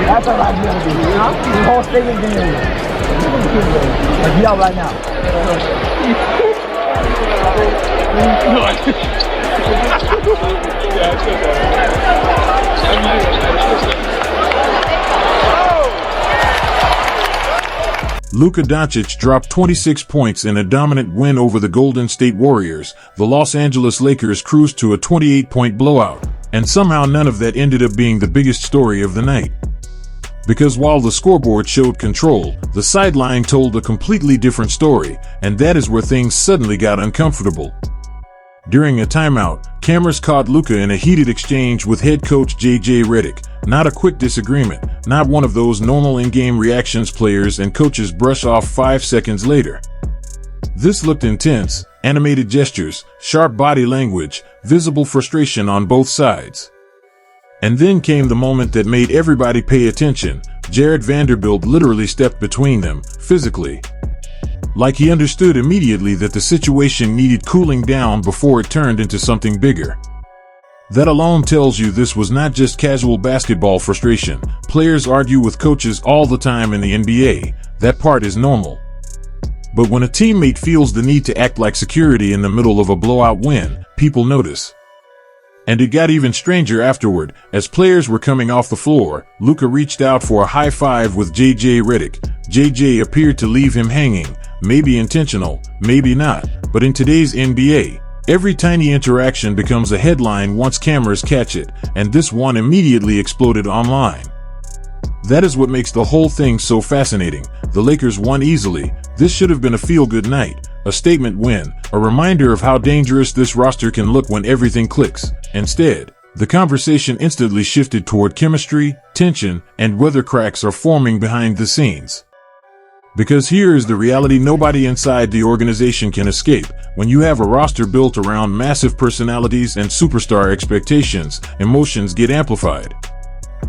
That's what I'm going to do. The whole thing is going to be. Like, yell right now. Luka Dončić dropped 26 points in a dominant win over the Golden State Warriors. The Los Angeles Lakers cruised to a 28-point blowout, and somehow none of that ended up being the biggest story of the night. Because while the scoreboard showed control, the sideline told a completely different story, and that is where things suddenly got uncomfortable. During a timeout, cameras caught Luka in a heated exchange with head coach JJ Redick. Not a quick disagreement, not one of those normal in-game reactions players and coaches brush off 5 seconds later. This looked intense, animated gestures, sharp body language, visible frustration on both sides. And then came the moment that made everybody pay attention. Jared Vanderbilt literally stepped between them, physically. Like he understood immediately that the situation needed cooling down before it turned into something bigger. That alone tells you this was not just casual basketball frustration. Players argue with coaches all the time in the NBA. That part is normal. But when a teammate feels the need to act like security in the middle of a blowout win, people notice. And it got even stranger afterward. As players were coming off the floor, Luka reached out for a high five with JJ Redick. JJ appeared to leave him hanging. Maybe intentional, maybe not. But in today's NBA, every tiny interaction becomes a headline once cameras catch it, and this one immediately exploded online. That is what makes the whole thing so fascinating. The Lakers won easily. This should have been a feel-good night, a statement win, a reminder of how dangerous this roster can look when everything clicks. Instead, the conversation instantly shifted toward chemistry, tension, and whether cracks are forming behind the scenes. Because here is the reality nobody inside the organization can escape. When you have a roster built around massive personalities and superstar expectations, emotions get amplified.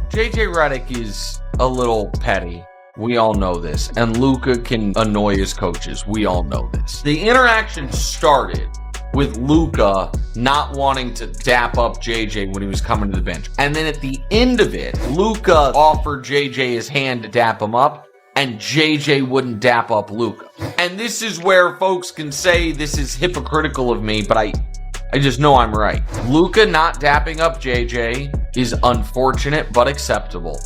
JJ Redick is a little petty. We all know this. And Luka can annoy his coaches. We all know this. The interaction started with Luka not wanting to dap up JJ when he was coming to the bench. And then at the end of it, Luka offered JJ his hand to dap him up, and JJ wouldn't dap up Luka. And this is where folks can say this is hypocritical of me, but I just know I'm right. Luka not dapping up JJ is unfortunate but acceptable.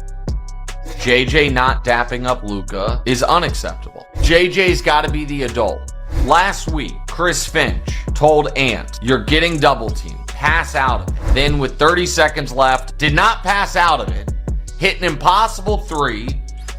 JJ not dapping up Luka is unacceptable. JJ's got to be the adult. Last week, Chris Finch told Ant, "You're getting double teamed. Pass out of it." Then with 30 seconds left, did not pass out of it, hit an impossible three,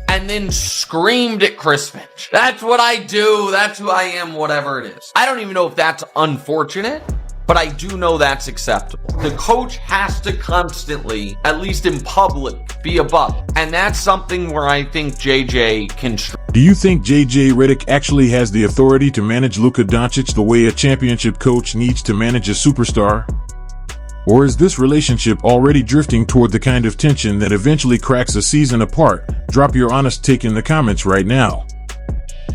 and then screamed at Chris Finch. That's what I do. That's who I am, whatever it is. I don't even know if that's unfortunate, but I do know that's acceptable. The coach has to constantly, at least in public, be above it. And that's something where I think JJ can... Do you think JJ Redick actually has the authority to manage Luka Dončić the way a championship coach needs to manage a superstar? Or is this relationship already drifting toward the kind of tension that eventually cracks a season apart? Drop your honest take in the comments right now.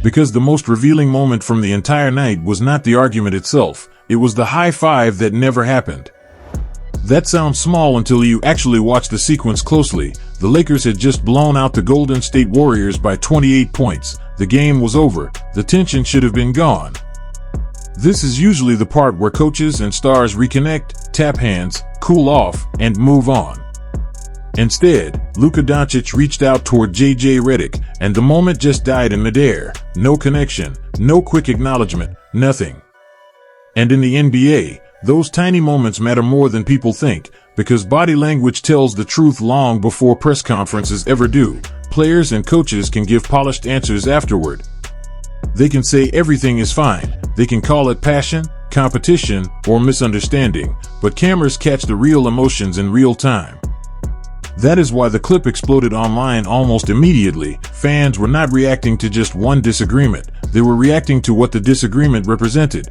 Because the most revealing moment from the entire night was not the argument itself, it was the high five that never happened. That sounds small until you actually watch the sequence closely. The Lakers had just blown out the Golden State Warriors by 28 points. The game was over. The tension should have been gone. This is usually the part where coaches and stars reconnect, tap hands, cool off, and move on. Instead, Luka Dončić reached out toward JJ Redick, and the moment just died in midair. No connection, no quick acknowledgement, nothing. And in the NBA, those tiny moments matter more than people think, because body language tells the truth long before press conferences ever do. Players and coaches can give polished answers afterward. They can say everything is fine. They can call it passion, competition, or misunderstanding, but cameras catch the real emotions in real time. That is why the clip exploded online almost immediately. Fans were not reacting to just one disagreement. They were reacting to what the disagreement represented.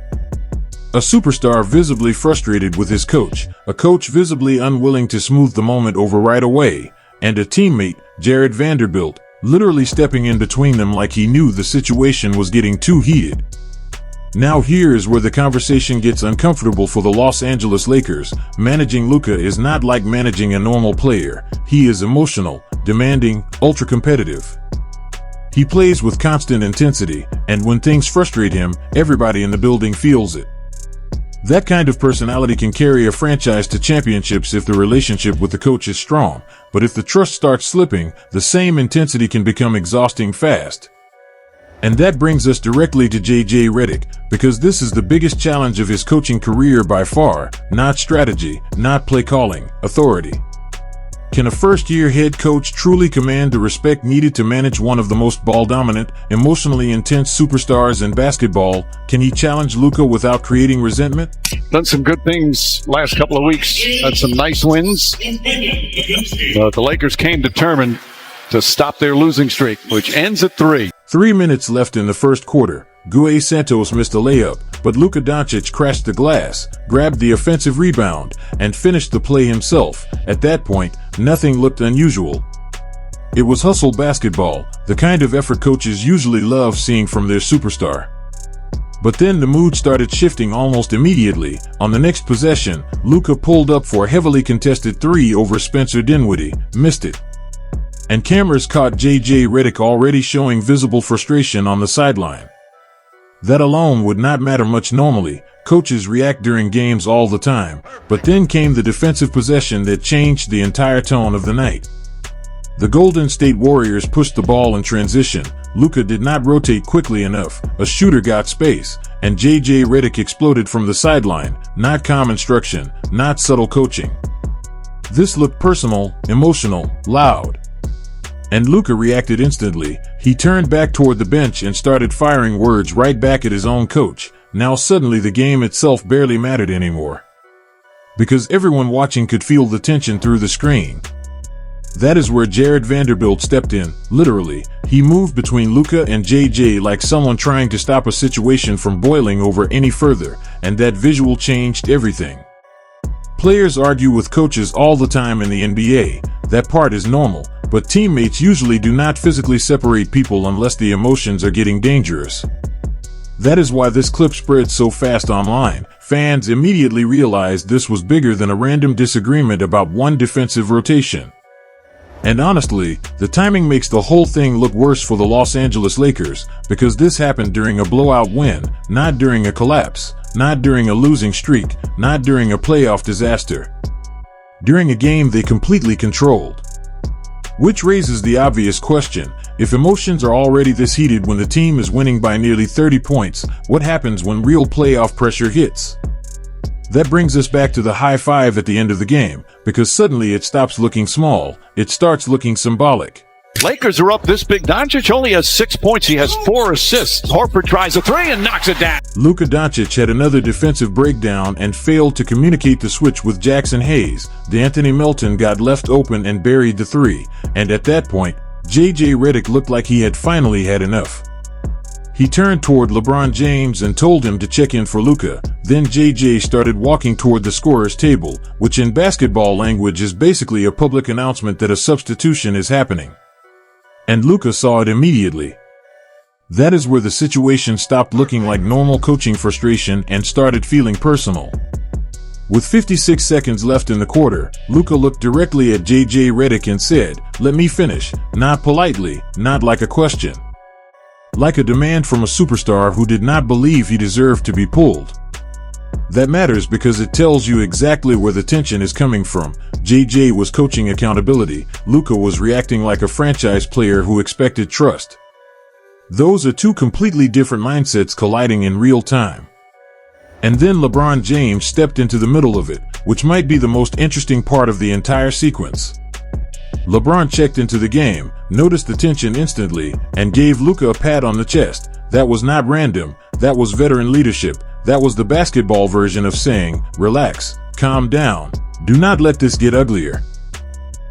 A superstar visibly frustrated with his coach, a coach visibly unwilling to smooth the moment over right away, and a teammate, Jared Vanderbilt, literally stepping in between them like he knew the situation was getting too heated. Now here is where the conversation gets uncomfortable for the Los Angeles Lakers. Managing Luka is not like managing a normal player. He is emotional, demanding, ultra-competitive. He plays with constant intensity, and when things frustrate him, everybody in the building feels it. That kind of personality can carry a franchise to championships if the relationship with the coach is strong, but if the trust starts slipping, the same intensity can become exhausting fast. And that brings us directly to JJ Redick, because this is the biggest challenge of his coaching career by far, not strategy, not play calling, authority. Can a first-year head coach truly command the respect needed to manage one of the most ball-dominant, emotionally intense superstars in basketball? Can he challenge Luka without creating resentment? Done some good things last couple of weeks. Had some nice wins. The Lakers came determined to stop their losing streak, which ends at 3. 3 minutes left in the first quarter. Gue Santos missed a layup, but Luka Dončić crashed the glass, grabbed the offensive rebound, and finished the play himself. At that point, nothing looked unusual. It was hustle basketball, the kind of effort coaches usually love seeing from their superstar. But then the mood started shifting almost immediately. On the next possession, Luka pulled up for a heavily contested 3 over Spencer Dinwiddie, missed it. And cameras caught JJ Redick already showing visible frustration on the sideline. That alone would not matter much normally. Coaches react during games all the time, but then came the defensive possession that changed the entire tone of the night. The Golden State Warriors pushed the ball in transition. Luka did not rotate quickly enough. A shooter got space, and JJ Redick exploded from the sideline. Not calm instruction, not subtle coaching. This looked personal, emotional, loud. And Luka reacted instantly. He turned back toward the bench and started firing words right back at his own coach. Now suddenly the game itself barely mattered anymore, because everyone watching could feel the tension through the screen. That is where Jared Vanderbilt stepped in, literally. He moved between Luka and JJ like someone trying to stop a situation from boiling over any further, and that visual changed everything. Players argue with coaches all the time in the NBA. That part is normal, but teammates usually do not physically separate people unless the emotions are getting dangerous. That is why this clip spread so fast online. Fans immediately realized this was bigger than a random disagreement about one defensive rotation. And honestly, the timing makes the whole thing look worse for the Los Angeles Lakers, because this happened during a blowout win, not during a collapse, not during a losing streak, not during a playoff disaster. During a game they completely controlled. Which raises the obvious question: if emotions are already this heated when the team is winning by nearly 30 points, what happens when real playoff pressure hits? That brings us back to the high five at the end of the game, because suddenly it stops looking small, it starts looking symbolic. Lakers are up this big. Dončić only has 6 points. He has 4 assists. Horford tries a 3 and knocks it down. Luka Dončić had another defensive breakdown and failed to communicate the switch with Jackson Hayes. D'Anthony Melton got left open and buried the 3, and at that point, JJ Redick looked like he had finally had enough. He turned toward LeBron James and told him to check in for Luka. Then JJ started walking toward the scorer's table, which in basketball language is basically a public announcement that a substitution is happening. And Luka saw it immediately. That is where the situation stopped looking like normal coaching frustration and started feeling personal. With 56 seconds left in the quarter, Luka looked directly at JJ Redick and said, "Let me finish," not politely, not like a question. Like a demand from a superstar who did not believe he deserved to be pulled. That matters because it tells you exactly where the tension is coming from. JJ was coaching accountability. Luka was reacting like a franchise player who expected trust. Those are two completely different mindsets colliding in real time. And then LeBron James stepped into the middle of it, which might be the most interesting part of the entire sequence. LeBron checked into the game, noticed the tension instantly, and gave Luka a pat on the chest. That was not random, that was veteran leadership. That was the basketball version of saying, "Relax, calm down, do not let this get uglier."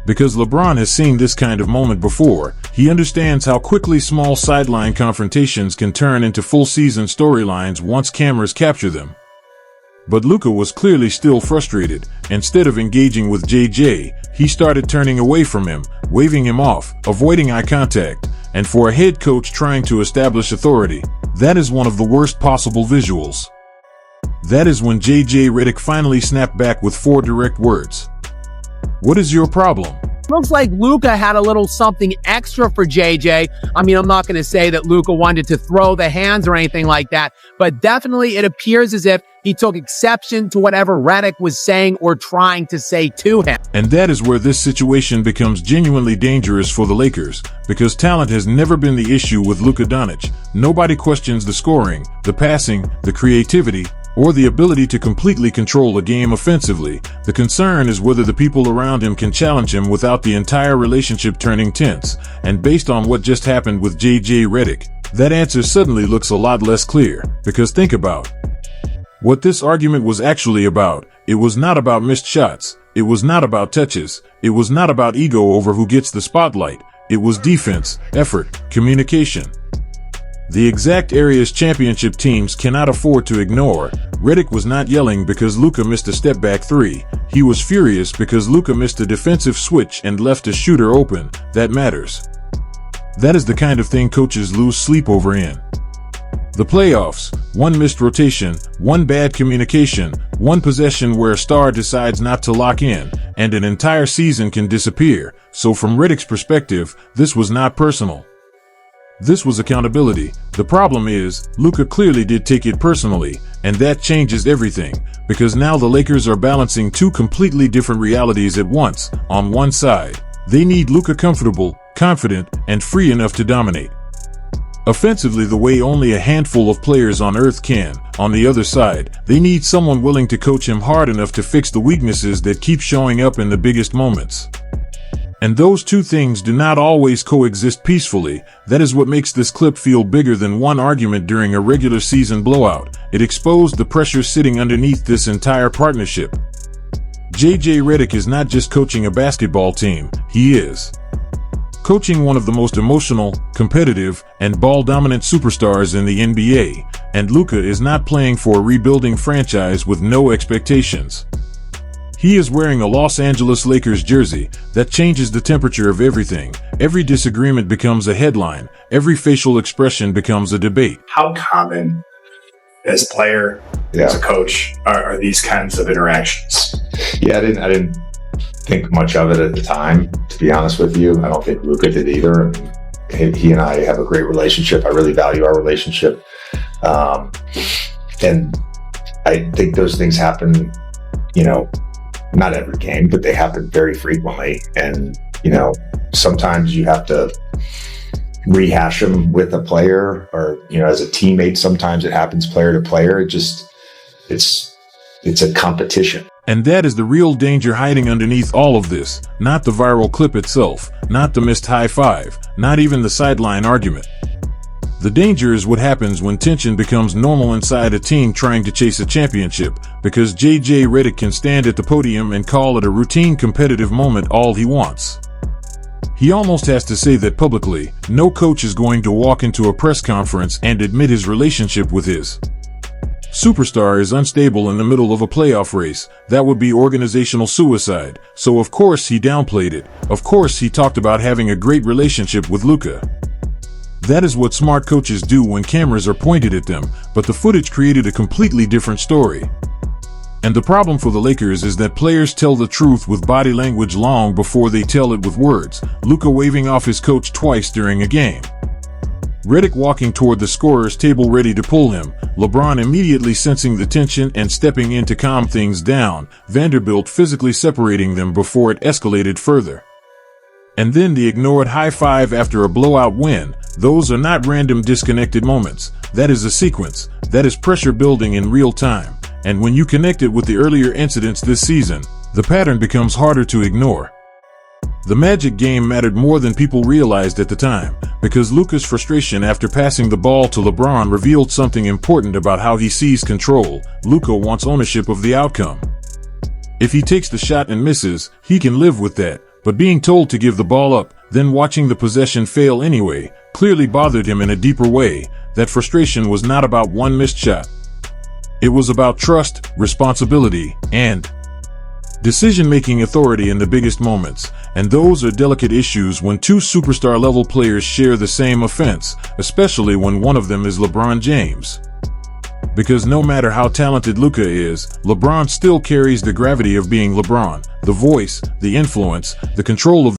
Because LeBron has seen this kind of moment before, he understands how quickly small sideline confrontations can turn into full-season storylines once cameras capture them. But Luka was clearly still frustrated. Instead of engaging with JJ, he started turning away from him, waving him off, avoiding eye contact. And for a head coach trying to establish authority, that is one of the worst possible visuals. That is when JJ Redick finally snapped back with 4 direct words. What is your problem? Looks like Luka had a little something extra for JJ. I mean, I'm not going to say that Luka wanted to throw the hands or anything like that, but definitely it appears as if he took exception to whatever Redick was saying or trying to say to him. And that is where this situation becomes genuinely dangerous for the Lakers, because talent has never been the issue with Luka Dončić. Nobody questions the scoring, the passing, the creativity, or the ability to completely control a game offensively. The concern is whether the people around him can challenge him without the entire relationship turning tense. And based on what just happened with JJ Redick, that answer suddenly looks a lot less clear. Because think about what this argument was actually about. It was not about missed shots. It was not about touches. It was not about ego over who gets the spotlight. It was defense, effort, communication. The exact areas championship teams cannot afford to ignore. Redick was not yelling because Luka missed a step-back 3. He was furious because Luka missed a defensive switch and left a shooter open. That matters. That is the kind of thing coaches lose sleep over in the playoffs. One missed rotation, one bad communication, one possession where a star decides not to lock in, and an entire season can disappear. So from Redick's perspective, this was not personal. This was accountability. The problem is, Luka clearly did take it personally, and that changes everything, because now the Lakers are balancing 2 completely different realities at once. On one side, they need Luka comfortable, confident, and free enough to dominate offensively the way only a handful of players on earth can. On the other side, they need someone willing to coach him hard enough to fix the weaknesses that keep showing up in the biggest moments. And those 2 things do not always coexist peacefully. That is what makes this clip feel bigger than one argument during a regular season blowout. It exposed the pressure sitting underneath this entire partnership. JJ Redick is not just coaching a basketball team, he is coaching one of the most emotional, competitive, and ball-dominant superstars in the NBA, and Luka is not playing for a rebuilding franchise with no expectations. He is wearing a Los Angeles Lakers jersey. That changes the temperature of everything. Every disagreement becomes a headline. Every facial expression becomes a debate. How common, as a player, as a coach, are these kinds of interactions? Yeah, I didn't think much of it at the time, to be honest with you. I don't think Luka did either. He and I have a great relationship. I really value our relationship. And I think those things happen, not every game, but they happen very frequently. And, sometimes you have to rehash them with a player or, as a teammate, sometimes it happens player to player. It's a competition. And that is the real danger hiding underneath all of this. Not the viral clip itself, not the missed high five, not even the sideline argument. The danger is what happens when tension becomes normal inside a team trying to chase a championship, because JJ Redick can stand at the podium and call it a routine competitive moment all he wants. He almost has to say that publicly. No coach is going to walk into a press conference and admit his relationship with his superstar is unstable in the middle of a playoff race. That would be organizational suicide. So of course he downplayed it. Of course he talked about having a great relationship with Luka. That is what smart coaches do when cameras are pointed at them, but the footage created a completely different story. And the problem for the Lakers is that players tell the truth with body language long before they tell it with words. Luka waving off his coach twice during a game. Redick walking toward the scorer's table ready to pull him. LeBron immediately sensing the tension and stepping in to calm things down. Vanderbilt physically separating them before it escalated further. And then the ignored high five after a blowout win. Those are not random disconnected moments. That is a sequence. That is pressure building in real time. And when you connect it with the earlier incidents this season, the pattern becomes harder to ignore. The Magic game mattered more than people realized at the time, because Luka's frustration after passing the ball to LeBron revealed something important about how he sees control. Luka wants ownership of the outcome. If he takes the shot and misses, he can live with that, but being told to give the ball up, then watching the possession fail anyway, clearly bothered him in a deeper way. That frustration was not about one missed shot. It was about trust, responsibility, and decision-making authority in the biggest moments, and those are delicate issues when two superstar-level players share the same offense, especially when one of them is LeBron James. Because no matter how talented Luka is, LeBron still carries the gravity of being LeBron, the voice, the influence, the control of